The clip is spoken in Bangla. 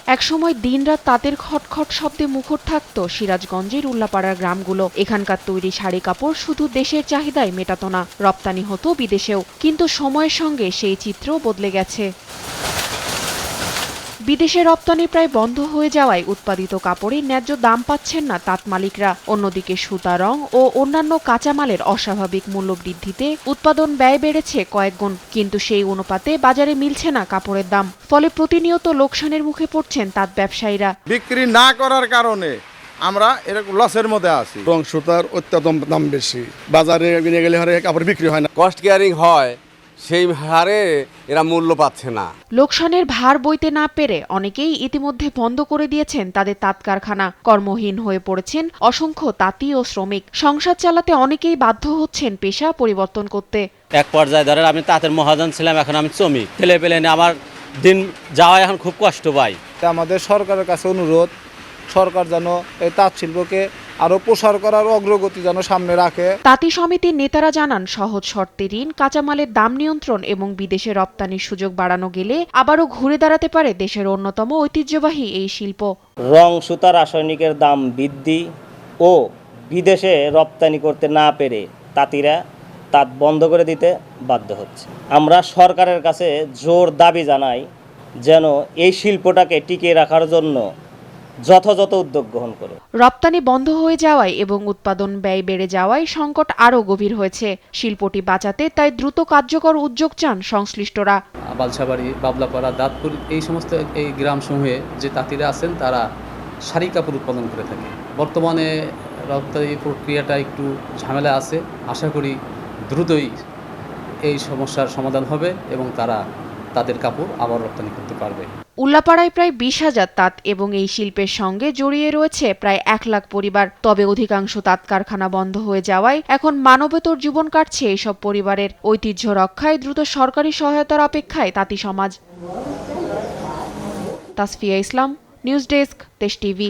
একসময় দিনরাত তাঁতের খটখট শব্দে মুখর থাকত সিরাজগঞ্জের উল্লাপাড়ার গ্রামগুলো। এখানকার তৈরি শাড়ি কাপড় শুধু দেশের চাহিদায় মেটাতো না, রপ্তানি হতো বিদেশেও। কিন্তু সময়ের সঙ্গে সেই চিত্র বদলে গেছে। বিদেশে রপ্তানি প্রায় বন্ধ হয়ে যাওয়ায় উৎপাদিত কাপড়ের ন্যায্য দাম পাচ্ছেন না তাঁত মালিকরা। অন্যদিকে সুতা, রং ও অন্যান্য কাঁচামালের অস্বাভাবিক মূল্য বৃদ্ধিতে উৎপাদন ব্যয় বেড়েছে কয়েক গুণ, কিন্তু সেই অনুপাতে বাজারে মিলছে না কাপড়ের দাম। ফলে প্রতিনিয়ত লোকসানের মুখে পড়ছেন তাঁত ব্যবসায়ীরা। বিক্রি না করার কারণে আমরা এরকম লসের মধ্যে আছি। রং সুতার অত্যন্ত দাম বেশি, বাজারে নিয়ে গেলে হারে কাপড় বিক্রি হয় না। কস্ট কেয়ারিং হয়, সেই হারে এরা মূল্য পাচ্ছে না। লোকসানের ভার বইতে না পেরে অনেকেই ইতিমধ্যে বন্ধ করে দিয়েছেন তাদের তাঁত কারখানা। কর্মহীন হয়ে পড়েছেন অসংখ্য তাঁতি ও শ্রমিক। সংসার চালাতে অনেকেই বাধ্য হচ্ছেন পেশা পরিবর্তন করতে। এক পর্যায়ে ধরেন আমি তাঁতের মহাজন ছিলাম, এখন আমি শ্রমিক। ছেলে পেলে আমার দিন যাওয়া এখন খুব কষ্ট পাই। আমাদের সরকারের কাছে অনুরোধ, সরকার যেন এই তাঁত শিল্পকে আরো প্রসার করার অগ্রগতি যেন সামনে রাখে। তাঁতি সমিতির নেতারা জানান, সহজ শর্তে ঋণ, কাঁচামালের দাম নিয়ন্ত্রণ এবং বিদেশে রপ্তানির সুযোগ বাড়ানো গেলে আবারও ঘুরে দাঁড়াতে পারে দেশের অন্যতম ঐতিহ্যবাহী এই শিল্প। রং, সুতা, রাসায়নিকের দাম বৃদ্ধি ও বিদেশে রপ্তানি করতে না পেরে তাঁতিরা তাঁত বন্ধ করে দিতে বাধ্য হচ্ছে। আমরা সরকারের কাছে জোর দাবি জানাই যেন এই শিল্পটাকে টিকিয়ে রাখার জন্য যথাযথ উদ্যোগ গ্রহণ করে। রপ্তানি বন্ধ হয়ে যাওয়ায় এবং উৎপাদন ব্যয় বেড়ে যাওয়ায় সংকট আরও গভীর হয়েছে। শিল্পটি বাঁচাতে তাই দ্রুত কার্যকর উদ্যোগ চান সংশ্লিষ্টরা। বালছাবাড়ি, বাবলাপাড়া, দাঁতপুর এই সমস্ত এই গ্রামসমূহে যে তাঁতিরা আছেন তারা শাড়ি কাপড় উৎপাদন করে থাকে। বর্তমানে রপ্তানি প্রক্রিয়াটা একটু ঝামেলা আছে। আশা করি দ্রুতই এই সমস্যার সমাধান হবে এবং তারা তাদের কাপড় আবার রপ্তানি করতে পারবে। উল্লাপাড়ায় প্রায় 20,000 তাঁত এবং এই শিল্পের সঙ্গে জড়িয়ে রয়েছে প্রায় 1 লাখ পরিবার। তবে অধিকাংশ তাঁত কারখানা বন্ধ হয়ে যাওয়ায় এখন মানবেতর জীবন কাটছে এসব পরিবারের। ঐতিহ্য রক্ষায় দ্রুত সরকারি সহায়তার অপেক্ষায় তাঁতি সমাজ। তাসফিয়া ইসলাম, নিউজ ডেস্ক, দেশ টিভি।